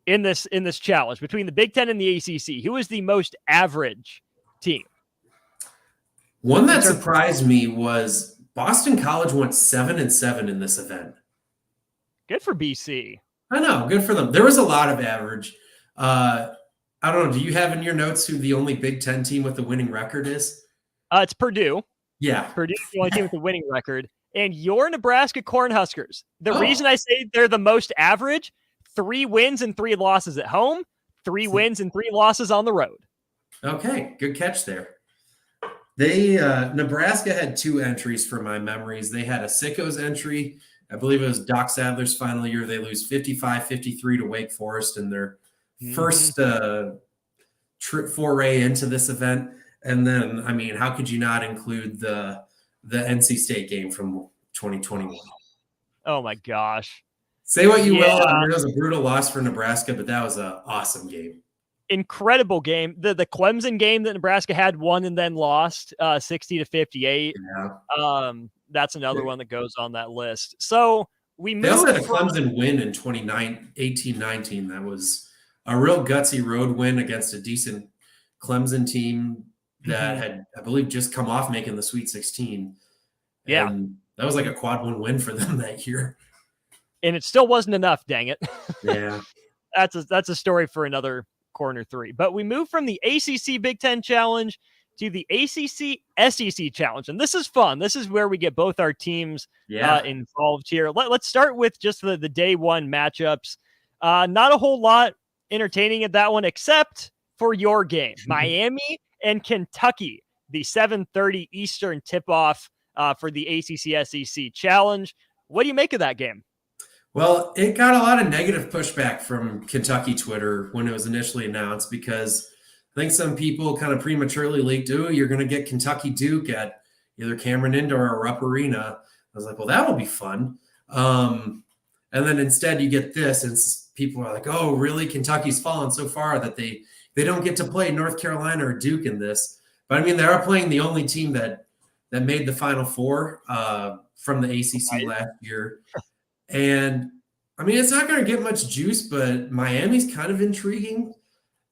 in this challenge between the Big Ten and the ACC? Who was the most average team? One that surprised me was Boston College went 7-7 in this event. Good for BC. I know, good for them. There was a lot of average. I don't know. Do you have in your notes who the only Big Ten team with the winning record is? It's Purdue. Yeah. Purdue's the only team with the winning record. And your Nebraska Cornhuskers. The reason I say they're the most average, 3 wins and 3 losses at home, 3 wins and 3 losses on the road. Okay, good catch there. They Nebraska had 2 entries for my memories. They had a Sickos entry. I believe it was Doc Sadler's final year. They lose 55-53 to Wake Forest in their first foray into this event. And then, I mean, how could you not include the NC State game from 2021? Oh my gosh. Say what you will. I mean, it was a brutal loss for Nebraska, but that was an awesome game. Incredible game. The Clemson game that Nebraska had won and then lost 60-58. Yeah. That's another one that goes on that list. So they also had a Clemson win in 18-19. That was a real gutsy road win against a decent Clemson team that had, I believe, just come off making the Sweet 16. Yeah. And that was like a quad 1 win for them that year. And it still wasn't enough, dang it. Yeah. That's a story for another corner 3. But we move from the ACC Big Ten Challenge to the ACC SEC Challenge. And this is fun. This is where we get both our teams involved here. Let's start with just the day 1 matchups. Not a whole lot entertaining at that one, except for your game. Miami and Kentucky, the 7:30 Eastern tip-off for the ACC SEC Challenge. What do you make of that game? Well, it got a lot of negative pushback from Kentucky Twitter when it was initially announced, because I think some people kind of prematurely leaked, you're going to get Kentucky Duke at either Cameron Indoor or Rupp Arena. I was like, well, that will be fun. And And then instead you get this, and people are like, oh, really? Kentucky's fallen so far that they don't get to play North Carolina or Duke in this. But I mean, they are playing the only team that made the Final Four from the ACC last year. And I mean, it's not going to get much juice, but Miami's kind of intriguing.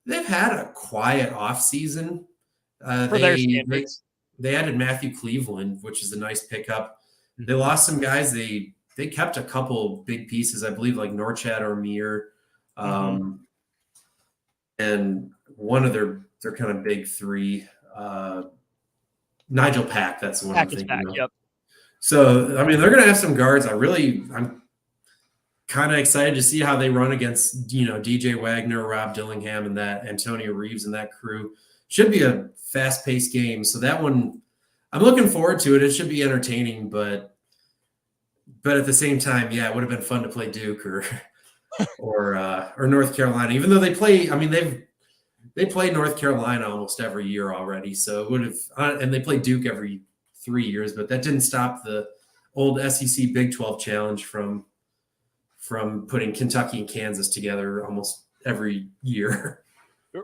They've had a quiet offseason. For their standards. They added Matthew Cleveland, which is a nice pickup. They lost some guys. They kept a couple big pieces, I believe, like Norchad or Mir. And one of their kind of big three, Nigel Pack. That's the one I'm thinking of. Yep. So, I mean, they're going to have some guards. I'm kind of excited to see how they run against, DJ Wagner, Rob Dillingham, and that Antonio Reeves and that crew. Should be a fast-paced game. So that one, I'm looking forward to it. It should be entertaining, but at the same time, yeah, it would have been fun to play Duke or North Carolina, even though they play. I mean, they play North Carolina almost every year already. So it would have, and they play Duke every 3 years, but that didn't stop the old SEC Big 12 challenge from putting Kentucky and Kansas together almost every year.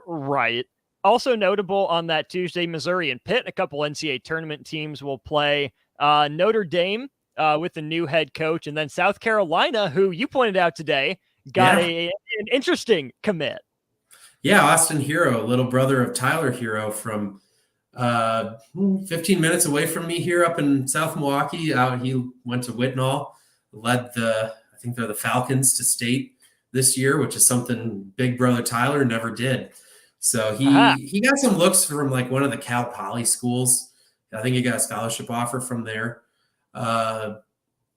Right. Also notable on that Tuesday, Missouri and Pitt, a couple NCAA tournament teams will play. Notre Dame with the new head coach, and then South Carolina, who you pointed out today, got an interesting commit. Yeah, Austin Hero, little brother of Tyler Hero, from 15 minutes away from me here up in South Milwaukee. He went to Whitnall, led I think they're the Falcons to state this year, which is something big brother Tyler never did. So he got some looks from like one of the Cal Poly schools. I think he got a scholarship offer from there.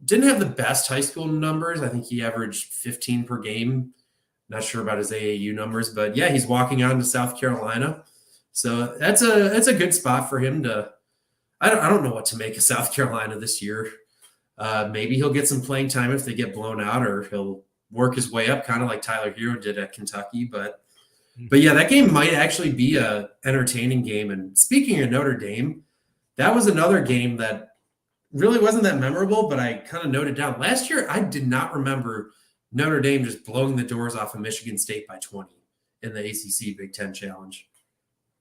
Didn't have the best high school numbers. I think he averaged 15 per game. Not sure about his AAU numbers, but yeah, he's walking on to South Carolina. So that's a good spot for him to. I don't know what to make of South Carolina this year. Maybe he'll get some playing time if they get blown out, or he'll work his way up, kind of like Tyler Hero did at Kentucky. But yeah, that game might actually be a entertaining game. And speaking of Notre Dame, that was another game that really wasn't that memorable, but I kind of noted down. Last year, I did not remember Notre Dame just blowing the doors off of Michigan State by 20 in the ACC Big Ten Challenge.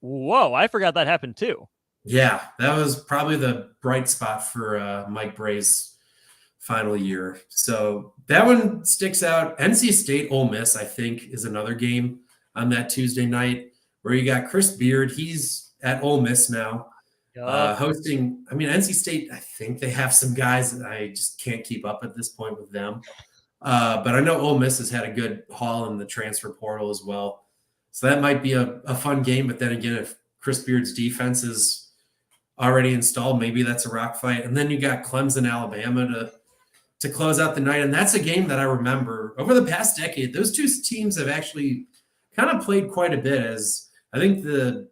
Whoa, I forgot that happened too. Yeah, that was probably the bright spot for Mike Bray's final year. So that one sticks out. NC State Ole Miss, I think, is another game on that Tuesday night where you got Chris Beard. He's at Ole Miss now. Hosting, I mean, NC State, I think they have some guys that I just can't keep up at this point with them. But I know Ole Miss has had a good haul in the transfer portal as well. So that might be a fun game. But then again, if Chris Beard's defense is already installed, maybe that's a rock fight. And then you got Clemson, Alabama to close out the night. And that's a game that I remember over the past decade. Those two teams have actually kind of played quite a bit, as I think the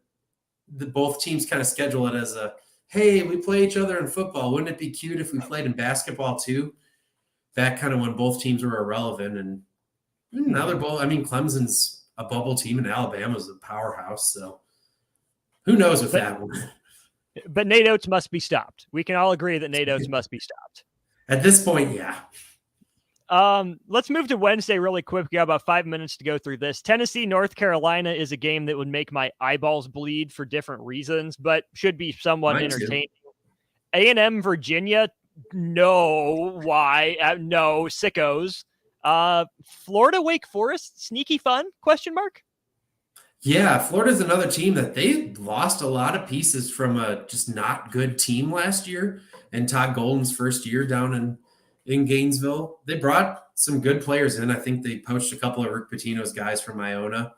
both teams kind of schedule it as hey, we play each other in football. Wouldn't it be cute if we played in basketball too? That kind of when both teams were irrelevant. And now they're both, I mean, Clemson's a bubble team and Alabama's a powerhouse. So who knows with that one. But Nate Oates must be stopped. We can all agree that Nate Oates must be stopped. At this point, yeah. Let's move to Wednesday really quick. We got about 5 minutes to go through this. Tennessee, North Carolina is a game that would make my eyeballs bleed for different reasons, but should be somewhat entertaining. A&M, Virginia, no. Why? No, sickos. Florida, Wake Forest, sneaky fun? Question mark. Yeah, Florida's another team that they lost a lot of pieces from a just not good team last year, and Todd Golden's first year down in Gainesville. They brought some good players in. I think they poached a couple of Rick Pitino's guys from Iona.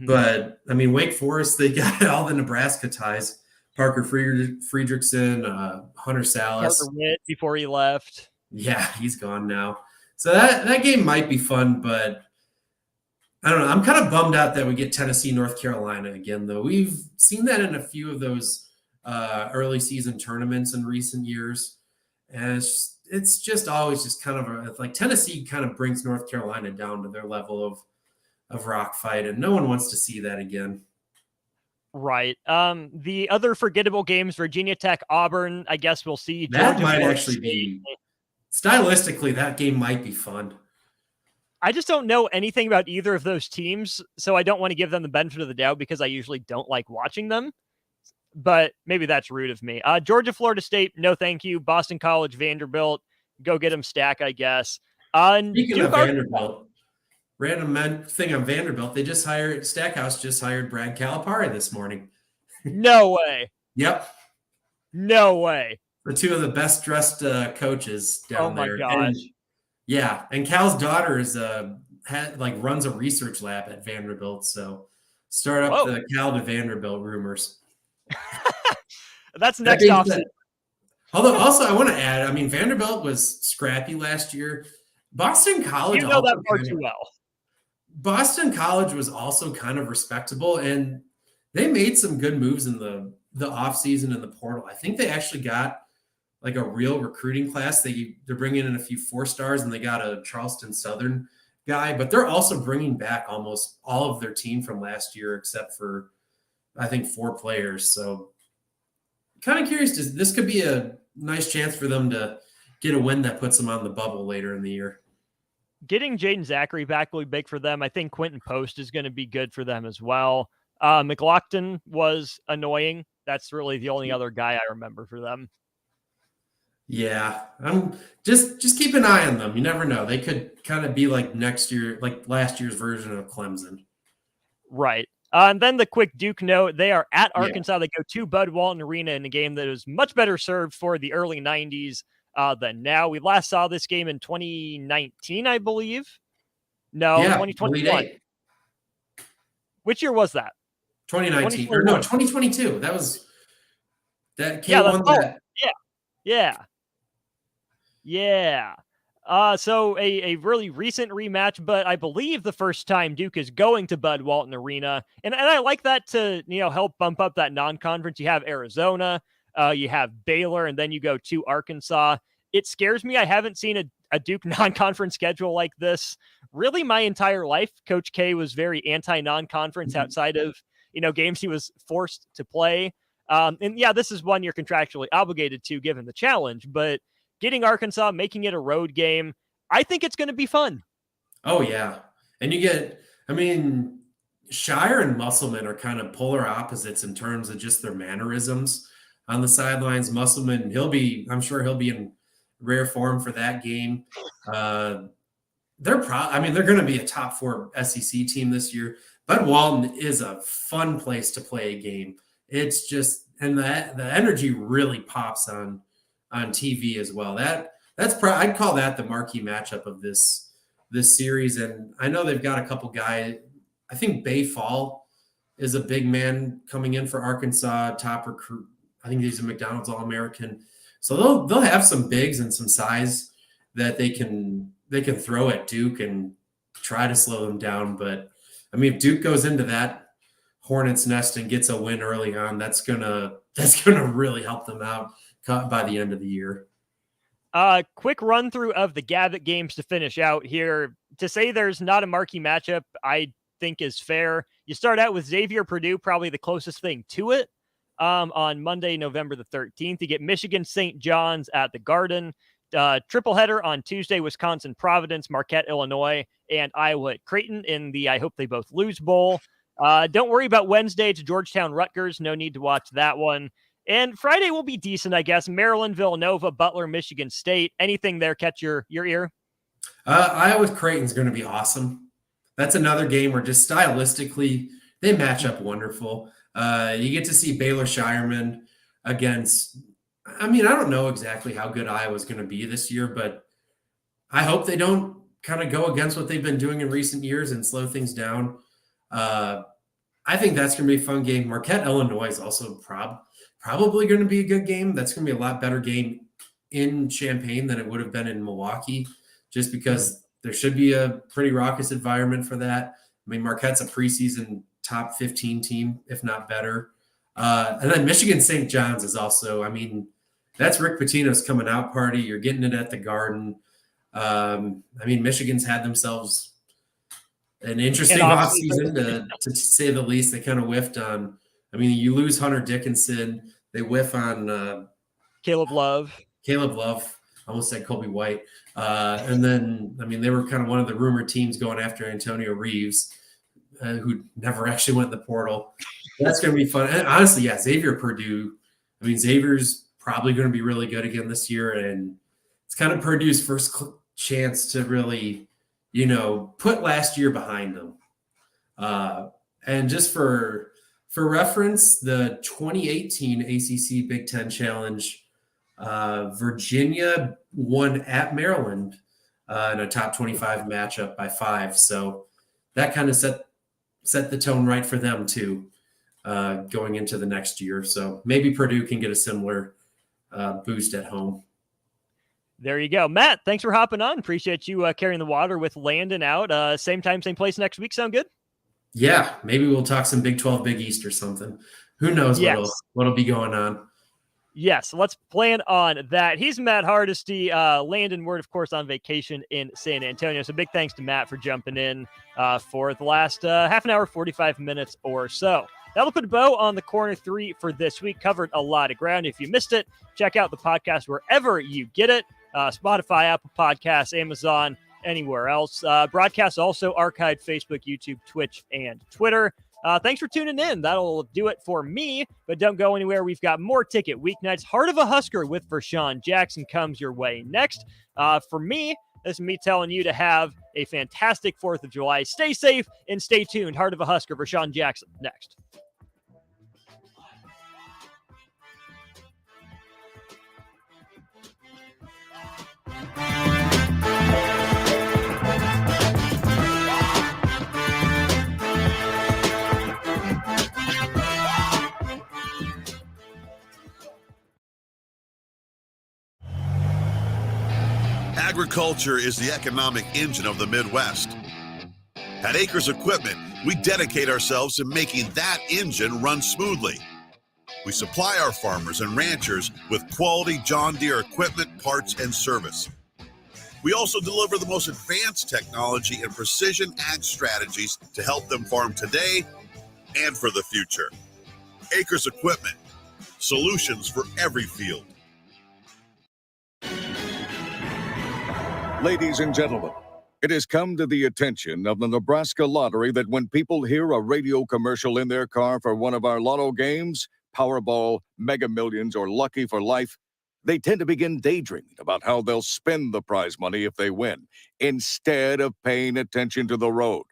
But, I mean, Wake Forest, they got all the Nebraska ties. Parker Friedrichsen, Hunter Salas. Parker Witt before he left. Yeah, he's gone now. So that game might be fun, but I don't know. I'm kind of bummed out that we get Tennessee, North Carolina again, though. We've seen that in a few of those early season tournaments in recent years. And it's just always just kind of like Tennessee kind of brings North Carolina down to their level of rock fight, and no one wants to see that again. Right. The other forgettable games, Virginia Tech, Auburn, I guess we'll see. That might actually be, stylistically, that game might be fun. I just don't know anything about either of those teams, so I don't want to give them the benefit of the doubt because I usually don't like watching them. But maybe that's rude of me. Georgia, Florida State, no thank you. Boston College, Vanderbilt, go get them stack, I guess. Speaking of Vanderbilt, random thing on Vanderbilt, they just hired Stackhouse just hired Brad Calipari this morning. No way. Yep. No way. The two of the best dressed coaches down there. Oh my gosh. And, yeah, and Cal's daughter is runs a research lab at Vanderbilt, so start up the Cal to Vanderbilt rumors. That's next off. Although also I want to add, I mean, Vanderbilt was scrappy last year. Boston College, you know that part too well. Boston College was also kind of respectable, and they made some good moves in the offseason in the portal. I think they actually got like a real recruiting class. They're bringing in a few 4-stars, and they got a Charleston Southern guy, but they're also bringing back almost all of their team from last year except for I think 4 players. So kind of curious. This could be a nice chance for them to get a win that puts them on the bubble later in the year. Getting Jaden Zachary back will be big for them. I think Quentin Post is going to be good for them as well. McLaughlin was annoying. That's really the only other guy I remember for them. Yeah, I'm just keep an eye on them. You never know. They could kind of be like next year, like last year's version of Clemson. Right. And then the quick Duke note, they are at Arkansas. Yeah. They go to Bud Walton Arena in a game that is much better served for the early 90s than now. We last saw this game in 2019, I believe. No, 2021. Which year was that? 2019. Or no, 2022. That came on that. Yeah. So a really recent rematch, but I believe the first time Duke is going to Bud Walton Arena. And I like that to, help bump up that non-conference. You have Arizona, you have Baylor, and then you go to Arkansas. It scares me. I haven't seen a Duke non-conference schedule like this really my entire life. Coach K was very anti-non-conference outside of, games he was forced to play. And yeah, this is one you're contractually obligated to given the challenge, but getting Arkansas, making it a road game, I think it's going to be fun. Oh, yeah. And you get, Shire and Musselman are kind of polar opposites in terms of just their mannerisms on the sidelines. Musselman, I'm sure he'll be in rare form for that game. They're going to be a top 4 SEC team this year. Bud Walton is a fun place to play a game. It's just, and the energy really pops on TV as well. I'd call that the marquee matchup of this series. And I know they've got a couple guys. I think Bay Fall is a big man coming in for Arkansas, top recruit. I think he's a McDonald's All-American. So they'll have some bigs and some size that they can throw at Duke and try to slow them down. But if Duke goes into that hornet's nest and gets a win early on, that's gonna really help them out by the end of the year. Quick run through of the Gavitt games to finish out here. To say there's not a marquee matchup, I think is fair. You start out with Xavier Purdue, probably the closest thing to it. On Monday, November the 13th, you get Michigan St. John's at the Garden. Triple header on Tuesday, Wisconsin Providence, Marquette, Illinois, and Iowa at Creighton in the I hope they both lose bowl. Don't worry about Wednesday. It's Georgetown Rutgers. No need to watch that one. And Friday will be decent, I guess. Maryland, Villanova, Butler, Michigan State. Anything there catch your ear? Iowa Creighton's going to be awesome. That's another game where just stylistically they match up wonderful. You get to see Baylor Shireman against. I don't know exactly how good Iowa's going to be this year, but I hope they don't kind of go against what they've been doing in recent years and slow things down. I think that's going to be a fun game. Marquette, Illinois is also probably going to be a good game. That's going to be a lot better game in Champaign than it would have been in Milwaukee, just because there should be a pretty raucous environment for that. Marquette's a preseason top 15 team, if not better. And then Michigan St. John's is also, that's Rick Pitino's coming out party. You're getting it at the Garden. Michigan's had themselves an interesting offseason to say the least. They kind of whiffed on, you lose Hunter Dickinson. They whiff on Caleb Love. I almost said Colby White. And then, I mean, they were kind of one of the rumored teams going after Antonio Reeves, who never actually went in the portal. That's going to be fun. And honestly, yeah, Xavier Purdue. I mean, Xavier's probably going to be really good again this year. And it's kind of Purdue's first chance to really, put last year behind them. And just for reference, the 2018 ACC Big Ten Challenge, Virginia won at Maryland in a top 25 matchup by 5. So that kind of set the tone right for them too, going into the next year. So maybe Purdue can get a similar boost at home. There you go. Matt, thanks for hopping on. Appreciate you carrying the water with Landon out. Same time, same place next week. Sound good? Yeah, maybe we'll talk some Big 12, Big East or something. Who knows what'll be going on. Yes, let's plan on that. He's Matt Hardesty. Landon Word, of course, on vacation in San Antonio. So big thanks to Matt for jumping in for the last half an hour, 45 minutes or so. That'll put a bow on the Corner 3 for this week. Covered a lot of ground. If you missed it, check out the podcast wherever you get it. Spotify, Apple Podcasts, Amazon, anywhere else. Broadcasts also archived Facebook, YouTube, Twitch, and Twitter. Thanks for tuning in. That'll do it for me, but don't go anywhere. We've got more Ticket Weeknights. Heart of a Husker with Vershawn Jackson comes your way next. For me, this is me telling you to have a fantastic 4th of July. Stay safe and stay tuned. Heart of a Husker, Vershawn Jackson next. Agriculture is the economic engine of the Midwest. At Acres Equipment, we dedicate ourselves to making that engine run smoothly. We supply our farmers and ranchers with quality John Deere equipment, parts, and service. We also deliver the most advanced technology and precision ag strategies to help them farm today and for the future. Acres Equipment, solutions for every field. Ladies and gentlemen, it has come to the attention of the Nebraska Lottery that when people hear a radio commercial in their car for one of our lotto games, Powerball, Mega Millions, or Lucky for Life, they tend to begin daydreaming about how they'll spend the prize money if they win, instead of paying attention to the road.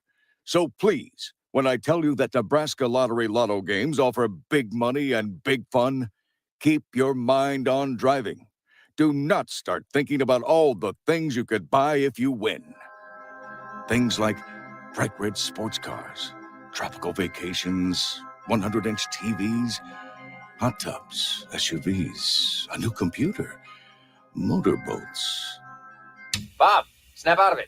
So please, when I tell you that Nebraska Lottery Lotto games offer big money and big fun, keep your mind on driving. Do not start thinking about all the things you could buy if you win. Things like bright red sports cars, tropical vacations, 100-inch TVs, hot tubs, SUVs, a new computer, motorboats. Bob, snap out of it.